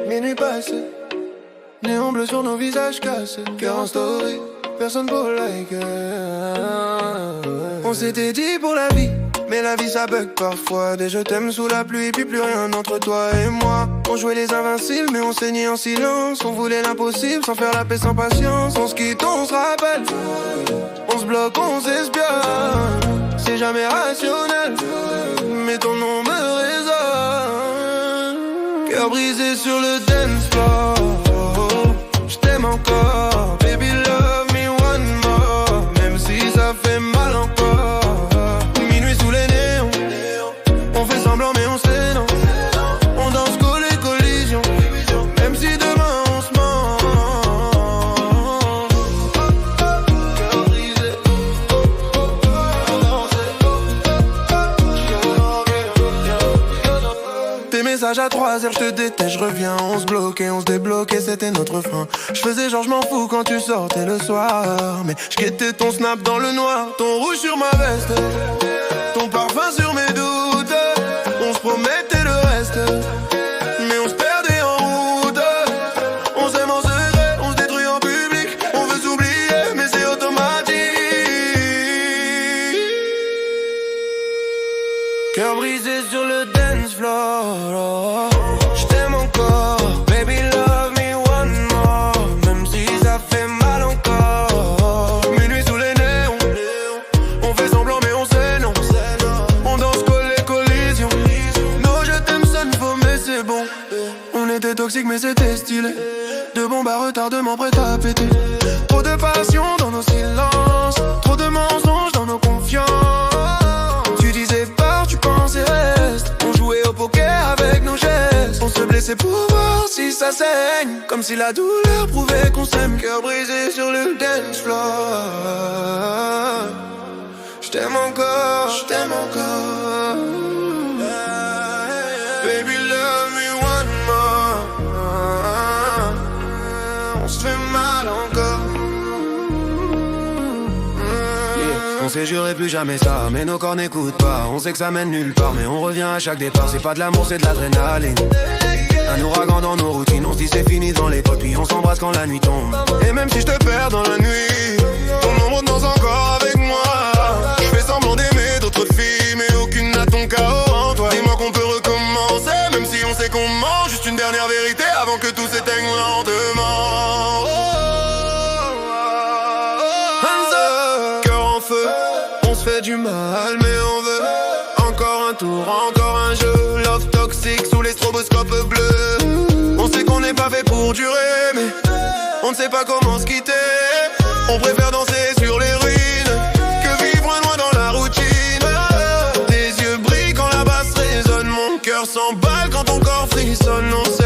Minuit passé, néon bleu sur nos visages cassés. Cœur en story, personne pour liker. On s'était dit pour la vie, mais la vie ça bug parfois. Des je t'aime sous la pluie, puis plus rien entre toi et moi. On jouait les invincibles, mais on saignait en silence. On voulait l'impossible, sans faire la paix, sans patience. On se quitte, on se rappelle. On se bloque, on s'espionne. C'est jamais rationnel, mais ton nom me résonne. Cœur brisé sur le dance floor. Je t'aime encore, baby love me one more. Même si ça fait mal encore. Minuit sous les néons, on fait semblant mais on sait non. On danse collé collision, même si demain on se ment. Cœur brisé, tes messages à 3 heures, je te déteste, je reviens. On se bloquait, on se débloquait, c'était notre fin. Je faisais genre je m'en fous quand tu sortais le soir. Mais je guettais ton snap dans le noir. Ton rouge sur ma veste, ton parfum sur mes doutes. On se promettait le reste, mais on se perdait en route. On s'aime en secret, on se détruit en public. On veut s'oublier, mais c'est automatique. Cœur brisé sur le dance floor. Je t'aime encore, baby love me one more. Même si ça fait mal encore. Minuit sous les néons, on fait semblant mais on sait non. On danse collé collision. Non, je t'aime sonne faux mais c'est bon. On était toxiques mais c'était stylé. De bombes à retardement prêtes à péter. Trop de passion dans nos silences. Trop de mensonges dans nos confiances. Tu disais pars, tu pensais reste. On jouait au poker avec nos gestes. On se blessait pour voir si ça saigne. Comme si la douleur prouvait qu'on s'aime. Cœur brisé sur le dance floor. Je t'aime encore, je t'aime encore. Baby love me one more. On se fait mal encore. On s'est juré plus jamais ça, mais nos corps n'écoutent pas. On sait que ça mène nulle part, mais on revient à chaque départ. C'est pas de l'amour, c'est de l'adrénaline. Un ouragan dans nos routines. On se dit c'est fini dans les potes, puis on s'embrasse quand la nuit tombe. Et même si je te perds dans la nuit, ton ombre danse encore avec moi. Je fais semblant d'aimer d'autres filles, mais aucune n'a ton chaos en toi. Dis-moi qu'on peut recommencer, même si on sait qu'on ment. Juste une dernière vérité avant que tout s'éteigne lentement. On se fait du mal mais on veut encore un tour, encore un jeu. Love toxique sous les stroboscopes bleus. On sait qu'on n'est pas fait pour durer, mais on ne sait pas comment se quitter. On préfère danser sur les ruines que vivre loin dans la routine. Tes yeux brillent quand la basse résonne. Mon cœur s'emballe quand ton corps frissonne. On sait